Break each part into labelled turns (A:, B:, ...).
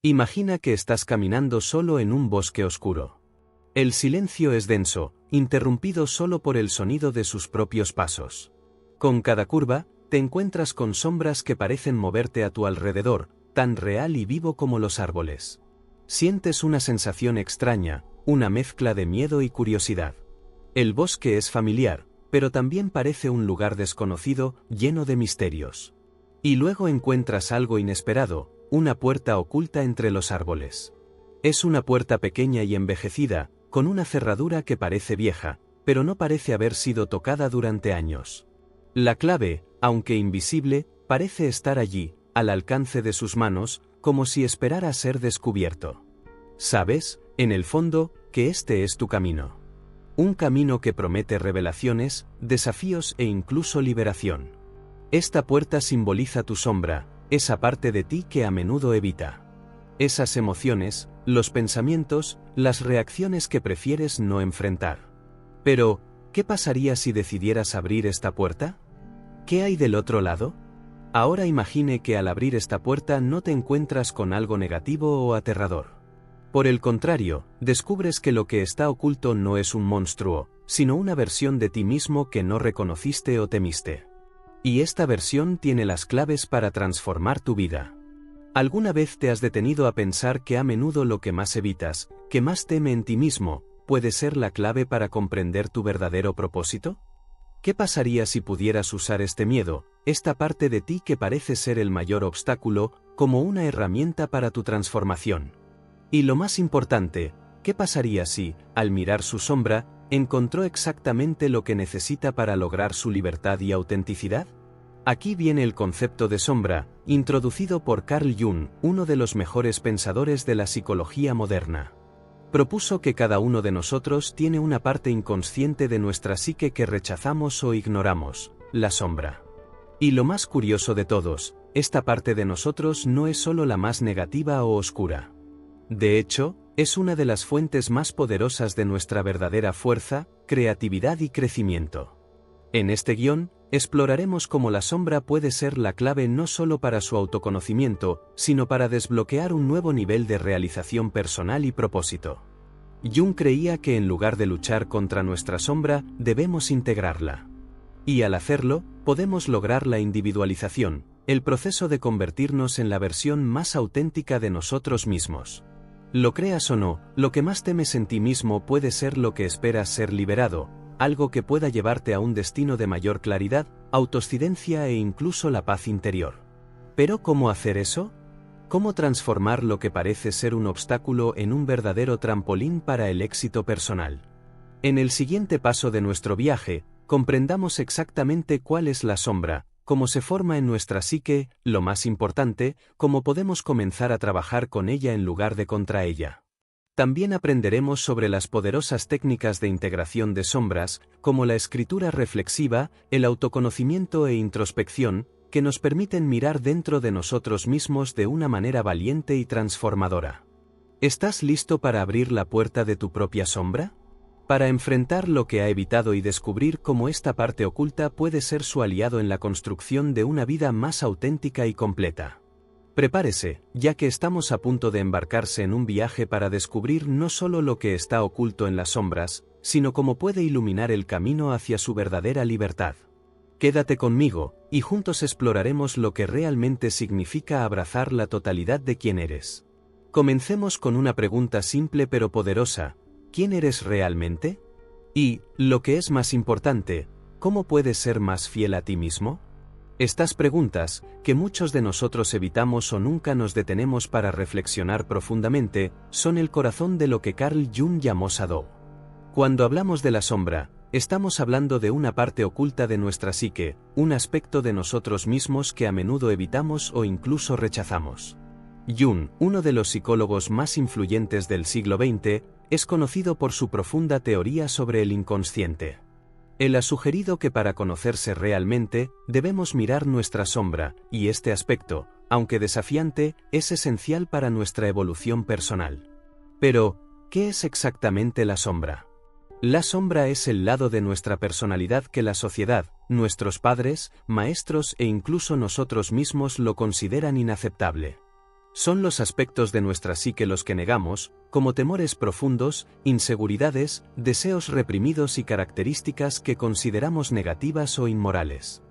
A: Imagina que estás caminando solo en un bosque oscuro. El silencio es denso, interrumpido solo por el sonido de sus propios pasos. Con cada curva, te encuentras con sombras que parecen moverte a tu alrededor, tan real y vivo como los árboles. Sientes una sensación extraña, una mezcla de miedo y curiosidad. El bosque es familiar, pero también parece un lugar desconocido, lleno de misterios. Y luego encuentras algo inesperado, una puerta oculta entre los árboles. Es una puerta pequeña y envejecida, con una cerradura que parece vieja, pero no parece haber sido tocada durante años. La clave, aunque invisible, parece estar allí, al alcance de sus manos, como si esperara ser descubierto. Sabes, en el fondo, que este es tu camino. Un camino que promete revelaciones, desafíos e incluso liberación. Esta puerta simboliza tu sombra, esa parte de ti que a menudo evita. Esas emociones, los pensamientos, las reacciones que prefieres no enfrentar. Pero, ¿qué pasaría si decidieras abrir esta puerta? ¿Qué hay del otro lado? Ahora imagine que al abrir esta puerta no te encuentras con algo negativo o aterrador. Por el contrario, descubres que lo que está oculto no es un monstruo, sino una versión de ti mismo que no reconociste o temiste. Y esta versión tiene las claves para transformar tu vida. ¿Alguna vez te has detenido a pensar que a menudo lo que más evitas, que más teme en ti mismo, puede ser la clave para comprender tu verdadero propósito? ¿Qué pasaría si pudieras usar este miedo, esta parte de ti que parece ser el mayor obstáculo, como una herramienta para tu transformación? Y lo más importante, ¿qué pasaría si, al mirar su sombra, encontró exactamente lo que necesita para lograr su libertad y autenticidad? Aquí viene el concepto de sombra, introducido por Carl Jung, uno de los mejores pensadores de la psicología moderna. Propuso que cada uno de nosotros tiene una parte inconsciente de nuestra psique que rechazamos o ignoramos, la sombra. Y lo más curioso de todos, esta parte de nosotros no es solo la más negativa o oscura. De hecho, es una de las fuentes más poderosas de nuestra verdadera fuerza, creatividad y crecimiento. En este guión, exploraremos cómo la sombra puede ser la clave no solo para su autoconocimiento, sino para desbloquear un nuevo nivel de realización personal y propósito. Jung creía que en lugar de luchar contra nuestra sombra, debemos integrarla. Y al hacerlo, podemos lograr la individualización, el proceso de convertirnos en la versión más auténtica de nosotros mismos. Lo creas o no, lo que más temes en ti mismo puede ser lo que esperas ser liberado, algo que pueda llevarte a un destino de mayor claridad, autoscidencia e incluso la paz interior. ¿Pero cómo hacer eso? ¿Cómo transformar lo que parece ser un obstáculo en un verdadero trampolín para el éxito personal? En el siguiente paso de nuestro viaje, comprendamos exactamente cuál es la sombra, cómo se forma en nuestra psique, lo más importante, cómo podemos comenzar a trabajar con ella en lugar de contra ella. También aprenderemos sobre las poderosas técnicas de integración de sombras, como la escritura reflexiva, el autoconocimiento e introspección, que nos permiten mirar dentro de nosotros mismos de una manera valiente y transformadora. ¿Estás listo para abrir la puerta de tu propia sombra? Para enfrentar lo que ha evitado y descubrir cómo esta parte oculta puede ser su aliado en la construcción de una vida más auténtica y completa. Prepárese, ya que estamos a punto de embarcarse en un viaje para descubrir no solo lo que está oculto en las sombras, sino cómo puede iluminar el camino hacia su verdadera libertad. Quédate conmigo, y juntos exploraremos lo que realmente significa abrazar la totalidad de quien eres. Comencemos con una pregunta simple pero poderosa: ¿quién eres realmente? Y, lo que es más importante, ¿cómo puedes ser más fiel a ti mismo? Estas preguntas, que muchos de nosotros evitamos o nunca nos detenemos para reflexionar profundamente, son el corazón de lo que Carl Jung llamó Shadow. Cuando hablamos de la sombra, estamos hablando de una parte oculta de nuestra psique, un aspecto de nosotros mismos que a menudo evitamos o incluso rechazamos. Jung, uno de los psicólogos más influyentes del siglo XX, es conocido por su profunda teoría sobre el inconsciente. Él ha sugerido que para conocerse realmente, debemos mirar nuestra sombra, y este aspecto, aunque desafiante, es esencial para nuestra evolución personal. Pero, ¿qué es exactamente la sombra? La sombra es el lado de nuestra personalidad que la sociedad, nuestros padres, maestros e incluso nosotros mismos lo consideran inaceptable. Son los aspectos de nuestra psique los que negamos, como temores profundos, inseguridades, deseos reprimidos y características que consideramos negativas o inmorales.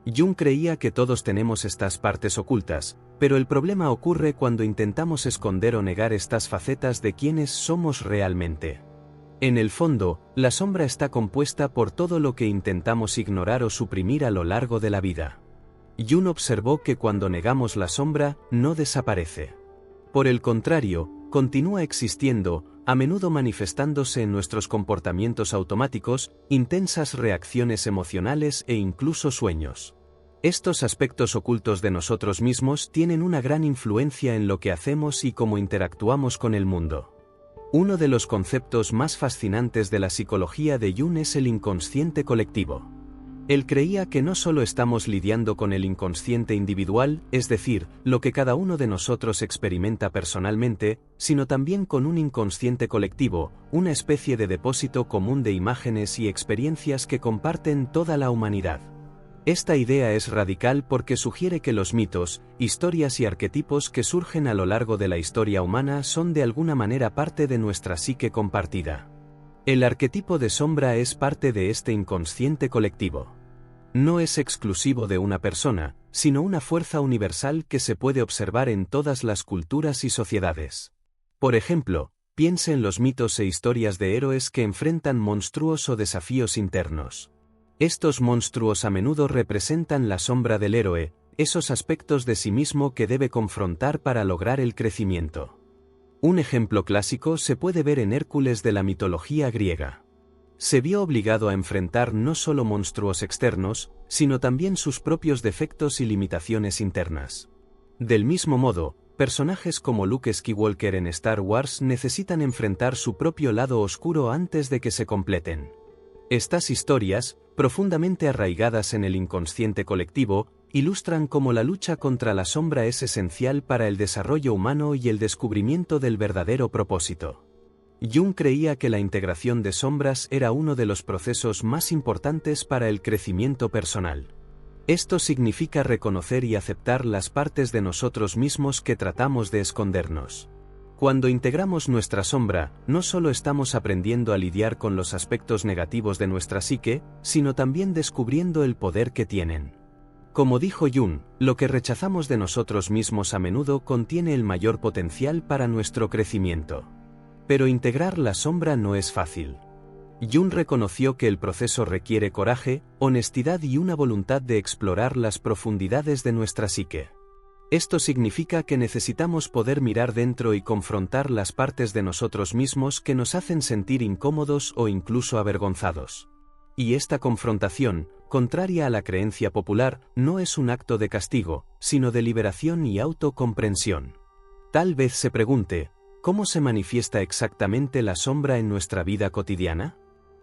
A: Jung creía que todos tenemos estas partes ocultas, pero el problema ocurre cuando intentamos esconder o negar estas facetas de quienes somos realmente. En el fondo, la sombra está compuesta por todo lo que intentamos ignorar o suprimir a lo largo de la vida. Jung observó que cuando negamos la sombra, no desaparece. Por el contrario, continúa existiendo, a menudo manifestándose en nuestros comportamientos automáticos, intensas reacciones emocionales e incluso sueños. Estos aspectos ocultos de nosotros mismos tienen una gran influencia en lo que hacemos y cómo interactuamos con el mundo. Uno de los conceptos más fascinantes de la psicología de Jung es el inconsciente colectivo. Él creía que no solo estamos lidiando con el inconsciente individual, es decir, lo que cada uno de nosotros experimenta personalmente, sino también con un inconsciente colectivo, una especie de depósito común de imágenes y experiencias que comparten toda la humanidad. Esta idea es radical porque sugiere que los mitos, historias y arquetipos que surgen a lo largo de la historia humana son de alguna manera parte de nuestra psique compartida. El arquetipo de sombra es parte de este inconsciente colectivo. No es exclusivo de una persona, sino una fuerza universal que se puede observar en todas las culturas y sociedades. Por ejemplo, piense en los mitos e historias de héroes que enfrentan monstruos o desafíos internos. Estos monstruos a menudo representan la sombra del héroe, esos aspectos de sí mismo que debe confrontar para lograr el crecimiento. Un ejemplo clásico se puede ver en Hércules de la mitología griega. Se vio obligado a enfrentar no solo monstruos externos, sino también sus propios defectos y limitaciones internas. Del mismo modo, personajes como Luke Skywalker en Star Wars necesitan enfrentar su propio lado oscuro antes de que se completen. Estas historias, profundamente arraigadas en el inconsciente colectivo, ilustran cómo la lucha contra la sombra es esencial para el desarrollo humano y el descubrimiento del verdadero propósito. Jung creía que la integración de sombras era uno de los procesos más importantes para el crecimiento personal. Esto significa reconocer y aceptar las partes de nosotros mismos que tratamos de escondernos. Cuando integramos nuestra sombra, no solo estamos aprendiendo a lidiar con los aspectos negativos de nuestra psique, sino también descubriendo el poder que tienen. Como dijo Jung, lo que rechazamos de nosotros mismos a menudo contiene el mayor potencial para nuestro crecimiento. Pero integrar la sombra no es fácil. Jung reconoció que el proceso requiere coraje, honestidad y una voluntad de explorar las profundidades de nuestra psique. Esto significa que necesitamos poder mirar dentro y confrontar las partes de nosotros mismos que nos hacen sentir incómodos o incluso avergonzados. Y esta confrontación, contraria a la creencia popular, no es un acto de castigo, sino de liberación y autocomprensión. Tal vez se pregunte, ¿cómo se manifiesta exactamente la sombra en nuestra vida cotidiana?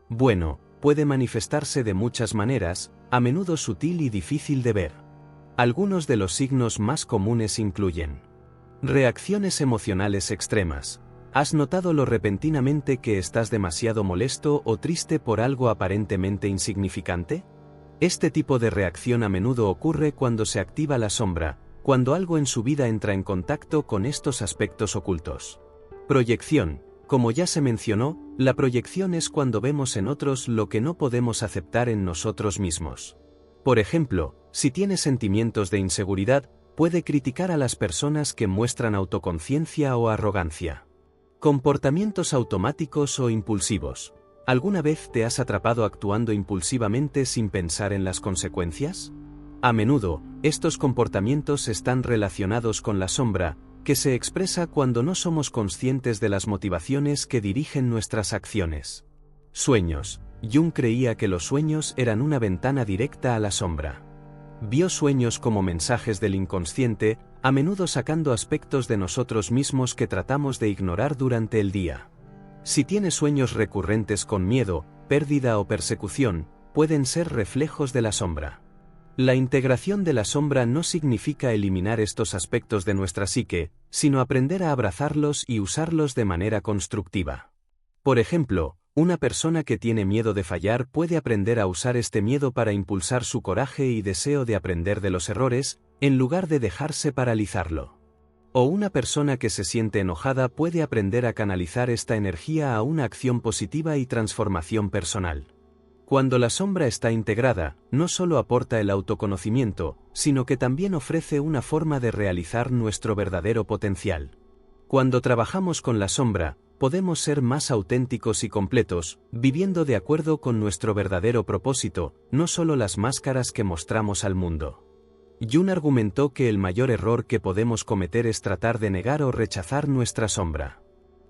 A: Bueno, puede manifestarse de muchas maneras, a menudo sutil y difícil de ver. Algunos de los signos más comunes incluyen reacciones emocionales extremas. ¿Has notado lo repentinamente que estás demasiado molesto o triste por algo aparentemente insignificante? Este tipo de reacción a menudo ocurre cuando se activa la sombra, cuando algo en su vida entra en contacto con estos aspectos ocultos. Proyección. Como ya se mencionó, la proyección es cuando vemos en otros lo que no podemos aceptar en nosotros mismos. Por ejemplo, si tiene sentimientos de inseguridad, puede criticar a las personas que muestran autoconciencia o arrogancia. Comportamientos automáticos o impulsivos. ¿Alguna vez te has atrapado actuando impulsivamente sin pensar en las consecuencias? A menudo, estos comportamientos están relacionados con la sombra, que se expresa cuando no somos conscientes de las motivaciones que dirigen nuestras acciones. Sueños. Jung creía que los sueños eran una ventana directa a la sombra. Vio sueños como mensajes del inconsciente, a menudo sacando aspectos de nosotros mismos que tratamos de ignorar durante el día. Si tiene sueños recurrentes con miedo, pérdida o persecución, pueden ser reflejos de la sombra. La integración de la sombra no significa eliminar estos aspectos de nuestra psique, sino aprender a abrazarlos y usarlos de manera constructiva. Por ejemplo, una persona que tiene miedo de fallar puede aprender a usar este miedo para impulsar su coraje y deseo de aprender de los errores, en lugar de dejarse paralizarlo. O una persona que se siente enojada puede aprender a canalizar esta energía a una acción positiva y transformación personal. Cuando la sombra está integrada, no solo aporta el autoconocimiento, sino que también ofrece una forma de realizar nuestro verdadero potencial. Cuando trabajamos con la sombra, podemos ser más auténticos y completos, viviendo de acuerdo con nuestro verdadero propósito, no solo las máscaras que mostramos al mundo. Jung argumentó que el mayor error que podemos cometer es tratar de negar o rechazar nuestra sombra.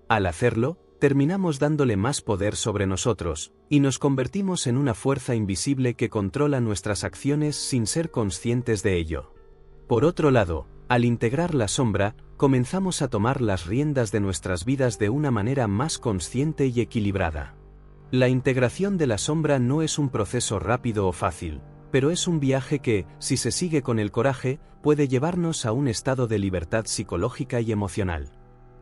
A: Al hacerlo, terminamos dándole más poder sobre nosotros, y nos convertimos en una fuerza invisible que controla nuestras acciones sin ser conscientes de ello. Por otro lado, al integrar la sombra, comenzamos a tomar las riendas de nuestras vidas de una manera más consciente y equilibrada. La integración de la sombra no es un proceso rápido o fácil, pero es un viaje que, si se sigue con el coraje, puede llevarnos a un estado de libertad psicológica y emocional.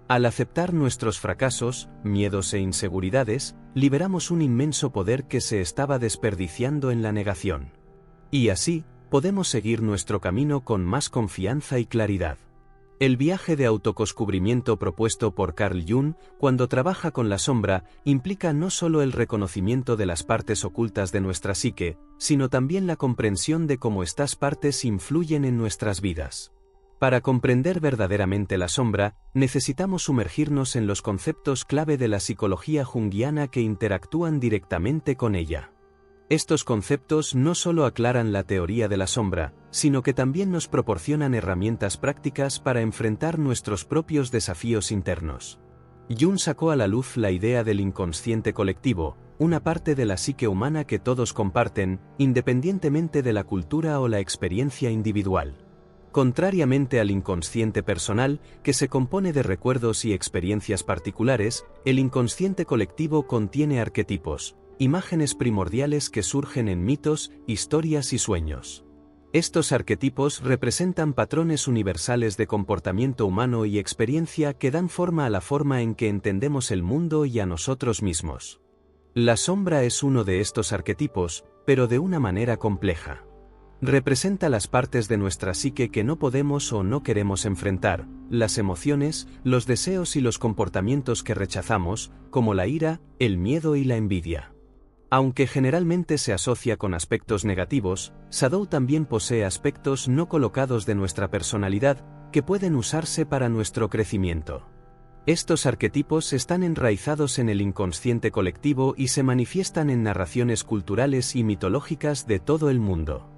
A: Al aceptar nuestros fracasos, miedos e inseguridades, liberamos un inmenso poder que se estaba desperdiciando en la negación. Y así, podemos seguir nuestro camino con más confianza y claridad. El viaje de autodescubrimiento propuesto por Carl Jung, cuando trabaja con la sombra, implica no solo el reconocimiento de las partes ocultas de nuestra psique, sino también la comprensión de cómo estas partes influyen en nuestras vidas. Para comprender verdaderamente la sombra, necesitamos sumergirnos en los conceptos clave de la psicología junguiana que interactúan directamente con ella. Estos conceptos no solo aclaran la teoría de la sombra, sino que también nos proporcionan herramientas prácticas para enfrentar nuestros propios desafíos internos. Jung sacó a la luz la idea del inconsciente colectivo, una parte de la psique humana que todos comparten, independientemente de la cultura o la experiencia individual. Contrariamente al inconsciente personal, que se compone de recuerdos y experiencias particulares, el inconsciente colectivo contiene arquetipos, imágenes primordiales que surgen en mitos, historias y sueños. Estos arquetipos representan patrones universales de comportamiento humano y experiencia que dan forma a la forma en que entendemos el mundo y a nosotros mismos. La sombra es uno de estos arquetipos, pero de una manera compleja. Representa las partes de nuestra psique que no podemos o no queremos enfrentar, las emociones, los deseos y los comportamientos que rechazamos, como la ira, el miedo y la envidia. Aunque generalmente se asocia con aspectos negativos, Shadow también posee aspectos no colocados de nuestra personalidad, que pueden usarse para nuestro crecimiento. Estos arquetipos están enraizados en el inconsciente colectivo y se manifiestan en narraciones culturales y mitológicas de todo el mundo.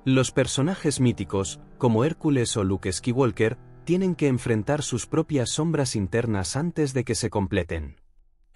A: Los personajes míticos, como Hércules o Luke Skywalker, tienen que enfrentar sus propias sombras internas antes de que se completen.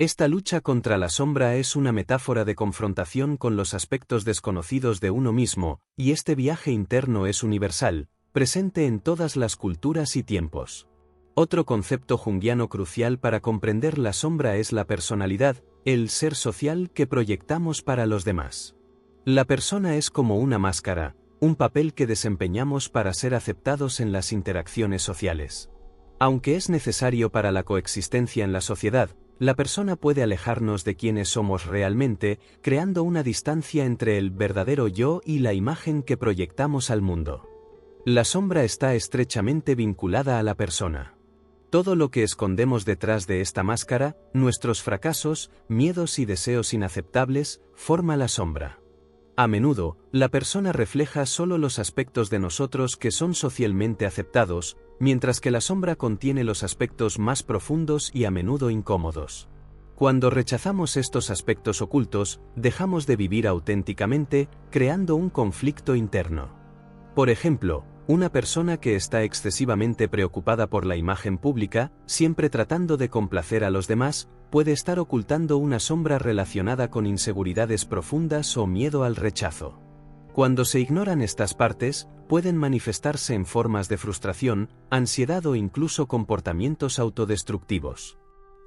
A: Esta lucha contra la sombra es una metáfora de confrontación con los aspectos desconocidos de uno mismo, y este viaje interno es universal, presente en todas las culturas y tiempos. Otro concepto junguiano crucial para comprender la sombra es la personalidad, el ser social que proyectamos para los demás. La persona es como una máscara, un papel que desempeñamos para ser aceptados en las interacciones sociales. Aunque es necesario para la coexistencia en la sociedad, la persona puede alejarnos de quienes somos realmente, creando una distancia entre el verdadero yo y la imagen que proyectamos al mundo. La sombra está estrechamente vinculada a la persona. Todo lo que escondemos detrás de esta máscara, nuestros fracasos, miedos y deseos inaceptables, forma la sombra. A menudo, la persona refleja solo los aspectos de nosotros que son socialmente aceptados, mientras que la sombra contiene los aspectos más profundos y a menudo incómodos. Cuando rechazamos estos aspectos ocultos, dejamos de vivir auténticamente, creando un conflicto interno. Por ejemplo, una persona que está excesivamente preocupada por la imagen pública, siempre tratando de complacer a los demás, puede estar ocultando una sombra relacionada con inseguridades profundas o miedo al rechazo. Cuando se ignoran estas partes, pueden manifestarse en formas de frustración, ansiedad o incluso comportamientos autodestructivos.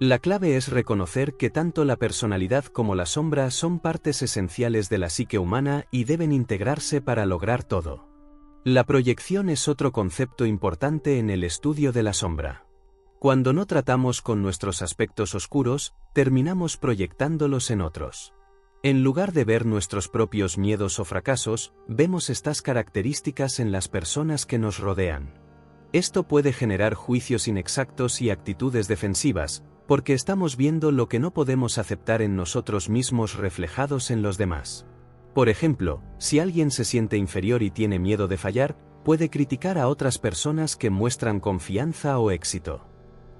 A: La clave es reconocer que tanto la personalidad como la sombra son partes esenciales de la psique humana y deben integrarse para lograr todo. La proyección es otro concepto importante en el estudio de la sombra. Cuando no tratamos con nuestros aspectos oscuros, terminamos proyectándolos en otros. En lugar de ver nuestros propios miedos o fracasos, vemos estas características en las personas que nos rodean. Esto puede generar juicios inexactos y actitudes defensivas, porque estamos viendo lo que no podemos aceptar en nosotros mismos reflejados en los demás. Por ejemplo, si alguien se siente inferior y tiene miedo de fallar, puede criticar a otras personas que muestran confianza o éxito.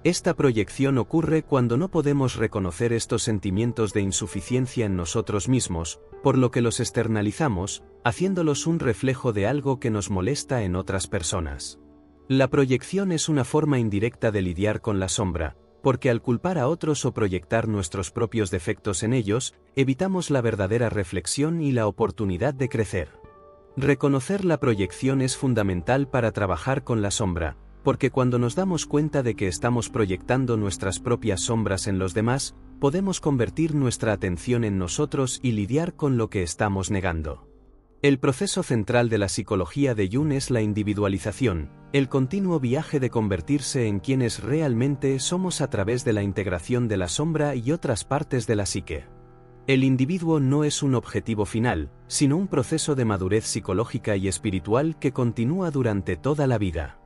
A: Esta proyección ocurre cuando no podemos reconocer estos sentimientos de insuficiencia en nosotros mismos, por lo que los externalizamos, haciéndolos un reflejo de algo que nos molesta en otras personas. La proyección es una forma indirecta de lidiar con la sombra, porque al culpar a otros o proyectar nuestros propios defectos en ellos, evitamos la verdadera reflexión y la oportunidad de crecer. Reconocer la proyección es fundamental para trabajar con la sombra, porque cuando nos damos cuenta de que estamos proyectando nuestras propias sombras en los demás, podemos convertir nuestra atención en nosotros y lidiar con lo que estamos negando. El proceso central de la psicología de Jung es la individualización, el continuo viaje de convertirse en quienes realmente somos a través de la integración de la sombra y otras partes de la psique. El individuo no es un objetivo final, sino un proceso de madurez psicológica y espiritual que continúa durante toda la vida.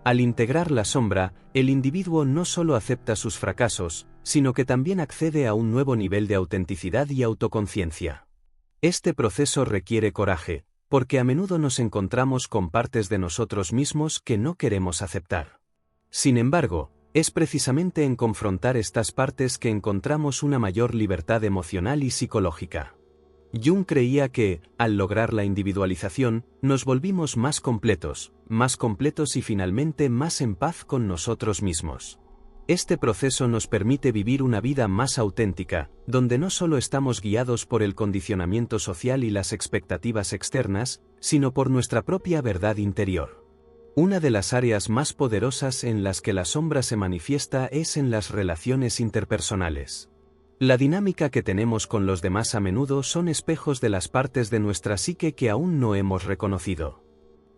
A: Al integrar la sombra, el individuo no solo acepta sus fracasos, sino que también accede a un nuevo nivel de autenticidad y autoconciencia. Este proceso requiere coraje, porque a menudo nos encontramos con partes de nosotros mismos que no queremos aceptar. Sin embargo, es precisamente en confrontar estas partes que encontramos una mayor libertad emocional y psicológica. Jung creía que, al lograr la individualización, nos volvimos más completos y finalmente más en paz con nosotros mismos. Este proceso nos permite vivir una vida más auténtica, donde no solo estamos guiados por el condicionamiento social y las expectativas externas, sino por nuestra propia verdad interior. Una de las áreas más poderosas en las que la sombra se manifiesta es en las relaciones interpersonales. La dinámica que tenemos con los demás a menudo son espejos de las partes de nuestra psique que aún no hemos reconocido.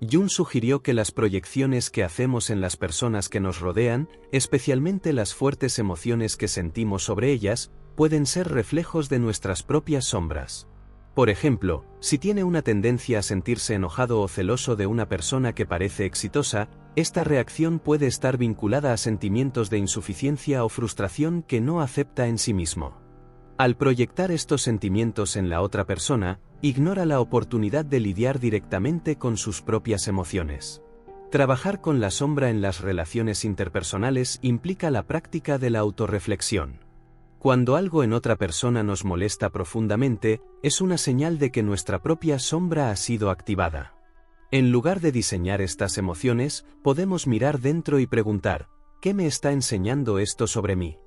A: Jung sugirió que las proyecciones que hacemos en las personas que nos rodean, especialmente las fuertes emociones que sentimos sobre ellas, pueden ser reflejos de nuestras propias sombras. Por ejemplo, si tiene una tendencia a sentirse enojado o celoso de una persona que parece exitosa, esta reacción puede estar vinculada a sentimientos de insuficiencia o frustración que no acepta en sí mismo. Al proyectar estos sentimientos en la otra persona, ignora la oportunidad de lidiar directamente con sus propias emociones. Trabajar con la sombra en las relaciones interpersonales implica la práctica de la autorreflexión. Cuando algo en otra persona nos molesta profundamente, es una señal de que nuestra propia sombra ha sido activada. En lugar de diseñar estas emociones, podemos mirar dentro y preguntar, ¿qué me está enseñando esto sobre mí?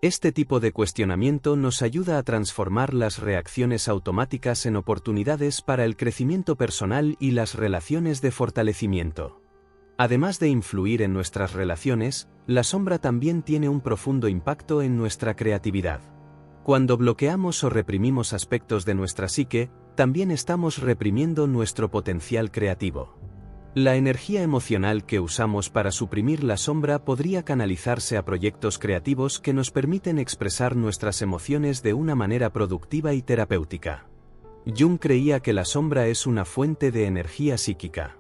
A: Este tipo de cuestionamiento nos ayuda a transformar las reacciones automáticas en oportunidades para el crecimiento personal y las relaciones de fortalecimiento. Además de influir en nuestras relaciones, la sombra también tiene un profundo impacto en nuestra creatividad. Cuando bloqueamos o reprimimos aspectos de nuestra psique, también estamos reprimiendo nuestro potencial creativo. La energía emocional que usamos para suprimir la sombra podría canalizarse a proyectos creativos que nos permiten expresar nuestras emociones de una manera productiva y terapéutica. Jung creía que la sombra es una fuente de energía psíquica.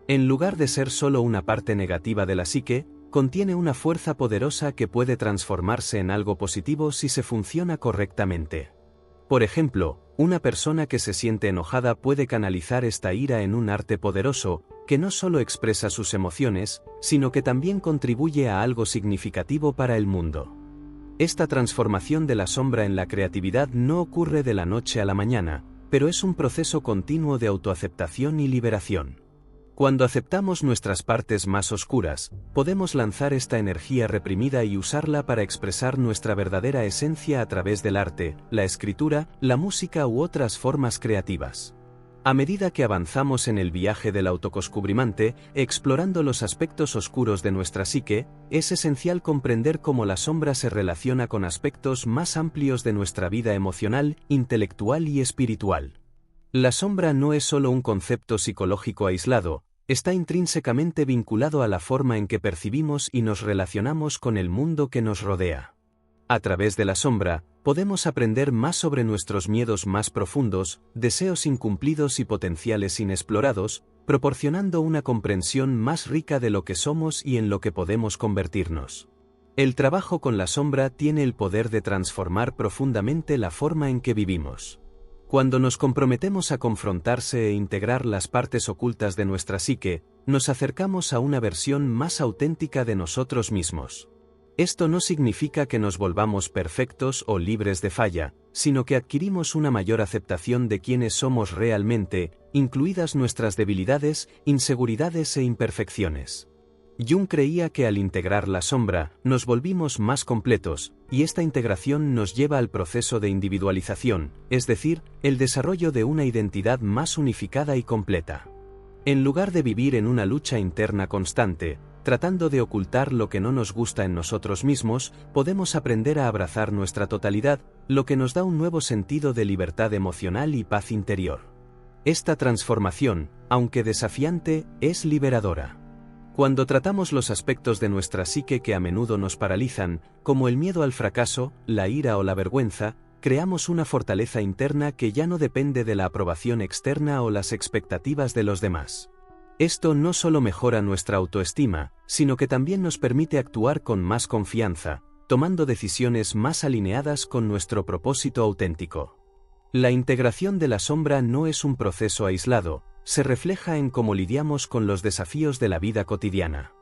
A: En lugar de ser solo una parte negativa de la psique, contiene una fuerza poderosa que puede transformarse en algo positivo si se funciona correctamente. Por ejemplo, una persona que se siente enojada puede canalizar esta ira en un arte poderoso, que no solo expresa sus emociones, sino que también contribuye a algo significativo para el mundo. Esta transformación de la sombra en la creatividad no ocurre de la noche a la mañana, pero es un proceso continuo de autoaceptación y liberación. Cuando aceptamos nuestras partes más oscuras, podemos lanzar esta energía reprimida y usarla para expresar nuestra verdadera esencia a través del arte, la escritura, la música u otras formas creativas. A medida que avanzamos en el viaje del autodescubrimiento, explorando los aspectos oscuros de nuestra psique, es esencial comprender cómo la sombra se relaciona con aspectos más amplios de nuestra vida emocional, intelectual y espiritual. La sombra no es solo un concepto psicológico aislado, está intrínsecamente vinculado a la forma en que percibimos y nos relacionamos con el mundo que nos rodea. A través de la sombra, podemos aprender más sobre nuestros miedos más profundos, deseos incumplidos y potenciales inexplorados, proporcionando una comprensión más rica de lo que somos y en lo que podemos convertirnos. El trabajo con la sombra tiene el poder de transformar profundamente la forma en que vivimos. Cuando nos comprometemos a confrontarse e integrar las partes ocultas de nuestra psique, nos acercamos a una versión más auténtica de nosotros mismos. Esto no significa que nos volvamos perfectos o libres de falla, sino que adquirimos una mayor aceptación de quiénes somos realmente, incluidas nuestras debilidades, inseguridades e imperfecciones. Jung creía que al integrar la sombra, nos volvimos más completos, y esta integración nos lleva al proceso de individualización, es decir, el desarrollo de una identidad más unificada y completa. En lugar de vivir en una lucha interna constante, tratando de ocultar lo que no nos gusta en nosotros mismos, podemos aprender a abrazar nuestra totalidad, lo que nos da un nuevo sentido de libertad emocional y paz interior. Esta transformación, aunque desafiante, es liberadora. Cuando tratamos los aspectos de nuestra psique que a menudo nos paralizan, como el miedo al fracaso, la ira o la vergüenza, creamos una fortaleza interna que ya no depende de la aprobación externa o las expectativas de los demás. Esto no solo mejora nuestra autoestima, sino que también nos permite actuar con más confianza, tomando decisiones más alineadas con nuestro propósito auténtico. La integración de la sombra no es un proceso aislado, se refleja en cómo lidiamos con los desafíos de la vida cotidiana.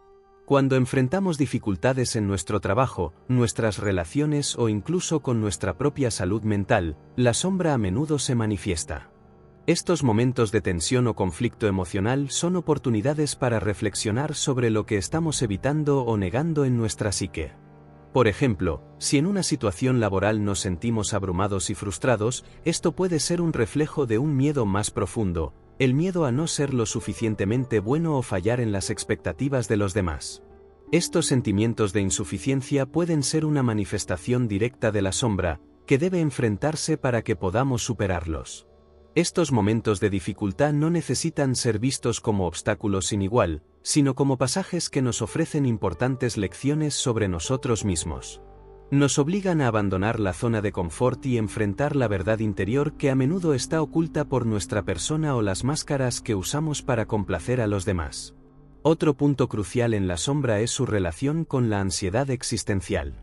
A: Cuando enfrentamos dificultades en nuestro trabajo, nuestras relaciones o incluso con nuestra propia salud mental, la sombra a menudo se manifiesta. Estos momentos de tensión o conflicto emocional son oportunidades para reflexionar sobre lo que estamos evitando o negando en nuestra psique. Por ejemplo, si en una situación laboral nos sentimos abrumados y frustrados, esto puede ser un reflejo de un miedo más profundo, el miedo a no ser lo suficientemente bueno o fallar en las expectativas de los demás. Estos sentimientos de insuficiencia pueden ser una manifestación directa de la sombra, que debe enfrentarse para que podamos superarlos. Estos momentos de dificultad no necesitan ser vistos como obstáculos sin igual, sino como pasajes que nos ofrecen importantes lecciones sobre nosotros mismos. Nos obligan a abandonar la zona de confort y enfrentar la verdad interior que a menudo está oculta por nuestra persona o las máscaras que usamos para complacer a los demás. Otro punto crucial en la sombra es su relación con la ansiedad existencial.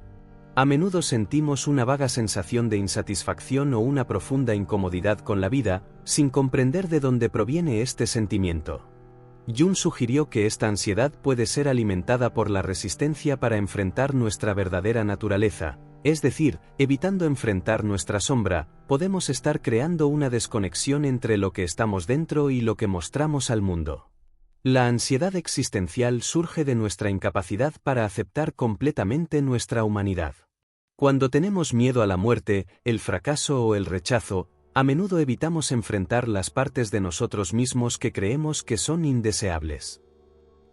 A: A menudo sentimos una vaga sensación de insatisfacción o una profunda incomodidad con la vida, sin comprender de dónde proviene este sentimiento. Jung sugirió que esta ansiedad puede ser alimentada por la resistencia para enfrentar nuestra verdadera naturaleza, es decir, evitando enfrentar nuestra sombra, podemos estar creando una desconexión entre lo que estamos dentro y lo que mostramos al mundo. La ansiedad existencial surge de nuestra incapacidad para aceptar completamente nuestra humanidad. Cuando tenemos miedo a la muerte, el fracaso o el rechazo, a menudo evitamos enfrentar las partes de nosotros mismos que creemos que son indeseables.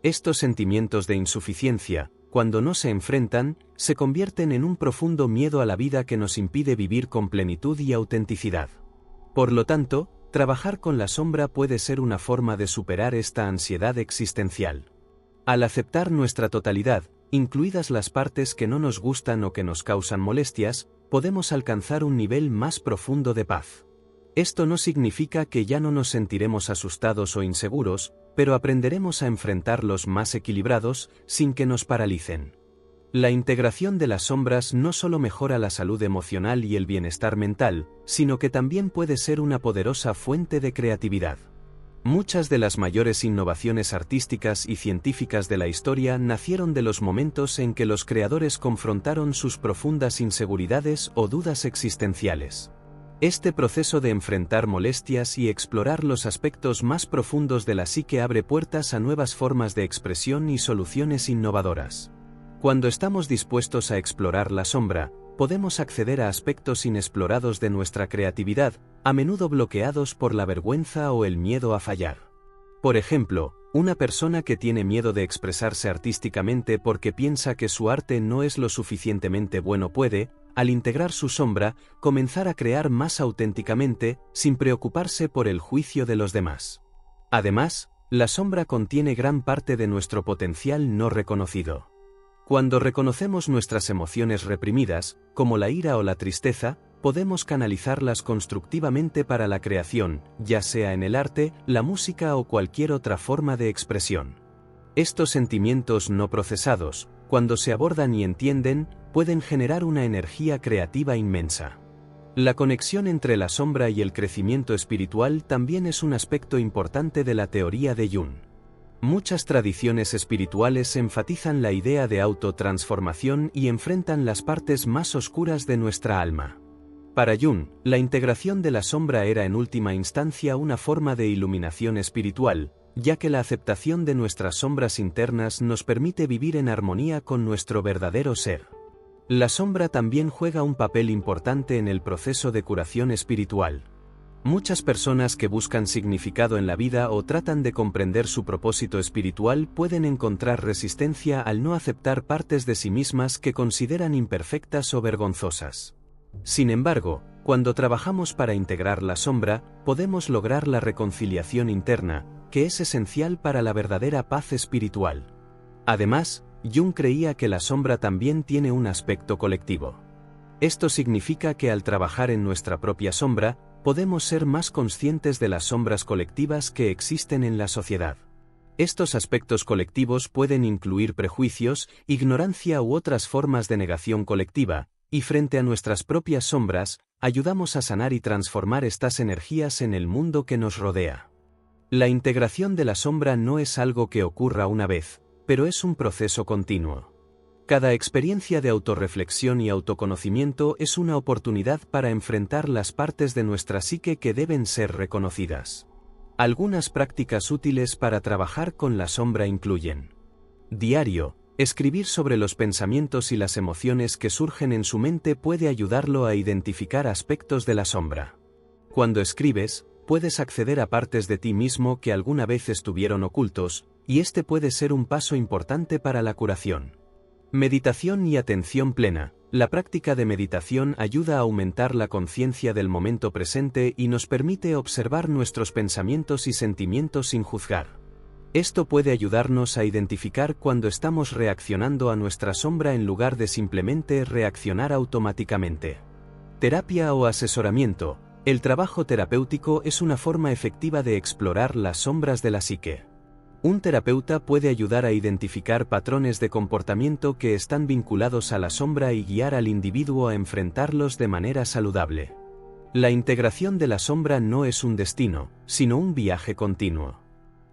A: Estos sentimientos de insuficiencia, cuando no se enfrentan, se convierten en un profundo miedo a la vida que nos impide vivir con plenitud y autenticidad. Por lo tanto, trabajar con la sombra puede ser una forma de superar esta ansiedad existencial. Al aceptar nuestra totalidad, incluidas las partes que no nos gustan o que nos causan molestias, podemos alcanzar un nivel más profundo de paz. Esto no significa que ya no nos sentiremos asustados o inseguros, pero aprenderemos a enfrentarlos más equilibrados, sin que nos paralicen. La integración de las sombras no solo mejora la salud emocional y el bienestar mental, sino que también puede ser una poderosa fuente de creatividad. Muchas de las mayores innovaciones artísticas y científicas de la historia nacieron de los momentos en que los creadores confrontaron sus profundas inseguridades o dudas existenciales. Este proceso de enfrentar molestias y explorar los aspectos más profundos de la psique abre puertas a nuevas formas de expresión y soluciones innovadoras. Cuando estamos dispuestos a explorar la sombra, podemos acceder a aspectos inexplorados de nuestra creatividad, a menudo bloqueados por la vergüenza o el miedo a fallar. Por ejemplo, una persona que tiene miedo de expresarse artísticamente porque piensa que su arte no es lo suficientemente bueno puede, al integrar su sombra, comenzar a crear más auténticamente, sin preocuparse por el juicio de los demás. Además, la sombra contiene gran parte de nuestro potencial no reconocido. Cuando reconocemos nuestras emociones reprimidas, como la ira o la tristeza, podemos canalizarlas constructivamente para la creación, ya sea en el arte, la música o cualquier otra forma de expresión. Estos sentimientos no procesados, cuando se abordan y entienden, pueden generar una energía creativa inmensa. La conexión entre la sombra y el crecimiento espiritual también es un aspecto importante de la teoría de Jung. Muchas tradiciones espirituales enfatizan la idea de autotransformación y enfrentan las partes más oscuras de nuestra alma. Para Jung, la integración de la sombra era en última instancia una forma de iluminación espiritual, ya que la aceptación de nuestras sombras internas nos permite vivir en armonía con nuestro verdadero ser. La sombra también juega un papel importante en el proceso de curación espiritual. Muchas personas que buscan significado en la vida o tratan de comprender su propósito espiritual pueden encontrar resistencia al no aceptar partes de sí mismas que consideran imperfectas o vergonzosas. Sin embargo, cuando trabajamos para integrar la sombra, podemos lograr la reconciliación interna, que es esencial para la verdadera paz espiritual. Además, Jung creía que la sombra también tiene un aspecto colectivo. Esto significa que al trabajar en nuestra propia sombra, podemos ser más conscientes de las sombras colectivas que existen en la sociedad. Estos aspectos colectivos pueden incluir prejuicios, ignorancia u otras formas de negación colectiva, y frente a nuestras propias sombras, ayudamos a sanar y transformar estas energías en el mundo que nos rodea. La integración de la sombra no es algo que ocurra una vez, pero es un proceso continuo. Cada experiencia de autorreflexión y autoconocimiento es una oportunidad para enfrentar las partes de nuestra psique que deben ser reconocidas. Algunas prácticas útiles para trabajar con la sombra incluyen: diario. Escribir sobre los pensamientos y las emociones que surgen en su mente puede ayudarlo a identificar aspectos de la sombra. Cuando escribes, puedes acceder a partes de ti mismo que alguna vez estuvieron ocultos, y este puede ser un paso importante para la curación. Meditación y atención plena. La práctica de meditación ayuda a aumentar la conciencia del momento presente y nos permite observar nuestros pensamientos y sentimientos sin juzgar. Esto puede ayudarnos a identificar cuando estamos reaccionando a nuestra sombra en lugar de simplemente reaccionar automáticamente. Terapia o asesoramiento. El trabajo terapéutico es una forma efectiva de explorar las sombras de la psique. Un terapeuta puede ayudar a identificar patrones de comportamiento que están vinculados a la sombra y guiar al individuo a enfrentarlos de manera saludable. La integración de la sombra no es un destino, sino un viaje continuo.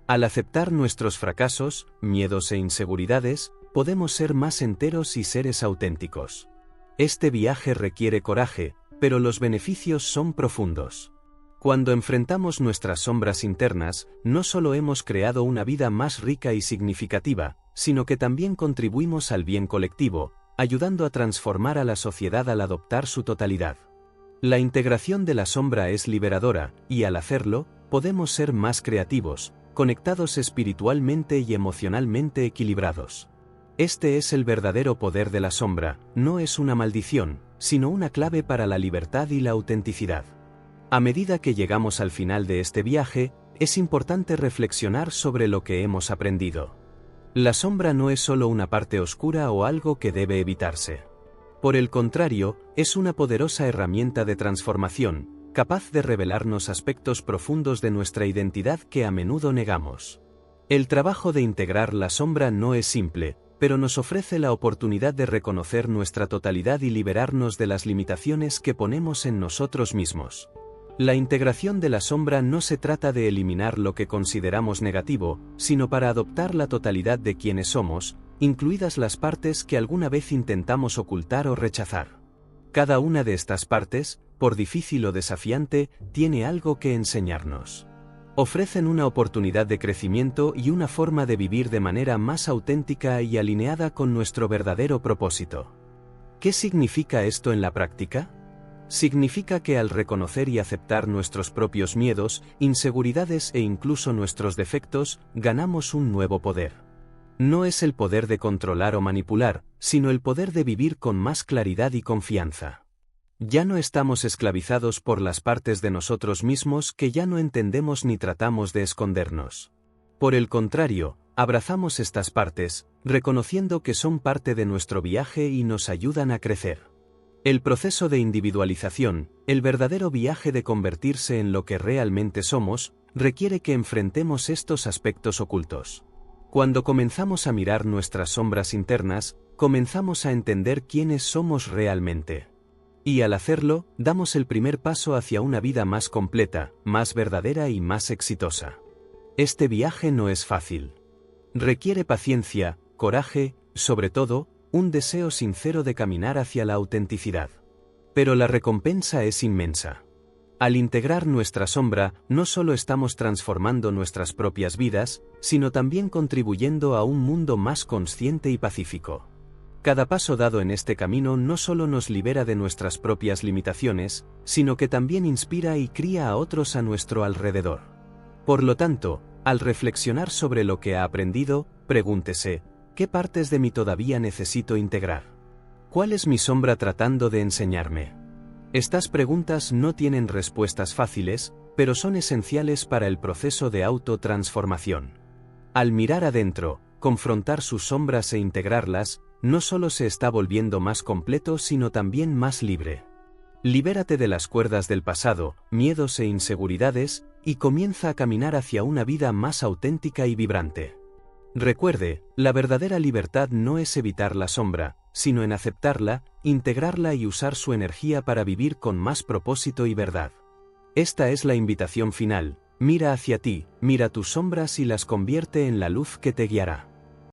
A: Al aceptar nuestros fracasos, miedos e inseguridades, podemos ser más enteros y seres auténticos. Este viaje requiere coraje, pero los beneficios son profundos. Cuando enfrentamos nuestras sombras internas, no solo hemos creado una vida más rica y significativa, sino que también contribuimos al bien colectivo, ayudando a transformar a la sociedad al adoptar su totalidad. La integración de la sombra es liberadora, y al hacerlo, podemos ser más creativos, conectados espiritualmente y emocionalmente equilibrados. Este es el verdadero poder de la sombra, no es una maldición, sino una clave para la libertad y la autenticidad. A medida que llegamos al final de este viaje, es importante reflexionar sobre lo que hemos aprendido. La sombra no es solo una parte oscura o algo que debe evitarse. Por el contrario, es una poderosa herramienta de transformación, capaz de revelarnos aspectos profundos de nuestra identidad que a menudo negamos. El trabajo de integrar la sombra no es simple, pero nos ofrece la oportunidad de reconocer nuestra totalidad y liberarnos de las limitaciones que ponemos en nosotros mismos. La integración de la sombra no se trata de eliminar lo que consideramos negativo, sino para adoptar la totalidad de quienes somos, incluidas las partes que alguna vez intentamos ocultar o rechazar. Cada una de estas partes, por difícil o desafiante, tiene algo que enseñarnos. Ofrecen una oportunidad de crecimiento y una forma de vivir de manera más auténtica y alineada con nuestro verdadero propósito. ¿Qué significa esto en la práctica? Significa que al reconocer y aceptar nuestros propios miedos, inseguridades e incluso nuestros defectos, ganamos un nuevo poder. No es el poder de controlar o manipular, sino el poder de vivir con más claridad y confianza. Ya no estamos esclavizados por las partes de nosotros mismos que ya no entendemos ni tratamos de escondernos. Por el contrario, abrazamos estas partes, reconociendo que son parte de nuestro viaje y nos ayudan a crecer. El proceso de individualización, el verdadero viaje de convertirse en lo que realmente somos, requiere que enfrentemos estos aspectos ocultos. Cuando comenzamos a mirar nuestras sombras internas, comenzamos a entender quiénes somos realmente. Y al hacerlo, damos el primer paso hacia una vida más completa, más verdadera y más exitosa. Este viaje no es fácil. Requiere paciencia, coraje, sobre todo, un deseo sincero de caminar hacia la autenticidad. Pero la recompensa es inmensa. Al integrar nuestra sombra, no solo estamos transformando nuestras propias vidas, sino también contribuyendo a un mundo más consciente y pacífico. Cada paso dado en este camino no solo nos libera de nuestras propias limitaciones, sino que también inspira y cría a otros a nuestro alrededor. Por lo tanto, al reflexionar sobre lo que ha aprendido, pregúntese, ¿qué partes de mí todavía necesito integrar? ¿Cuál es mi sombra tratando de enseñarme? Estas preguntas no tienen respuestas fáciles, pero son esenciales para el proceso de autotransformación. Al mirar adentro, confrontar sus sombras e integrarlas, no solo se está volviendo más completo sino también más libre. Libérate de las cuerdas del pasado, miedos e inseguridades, y comienza a caminar hacia una vida más auténtica y vibrante. Recuerde, la verdadera libertad no es evitar la sombra, sino en aceptarla, integrarla y usar su energía para vivir con más propósito y verdad. Esta es la invitación final: mira hacia ti, mira tus sombras y las convierte en la luz que te guiará.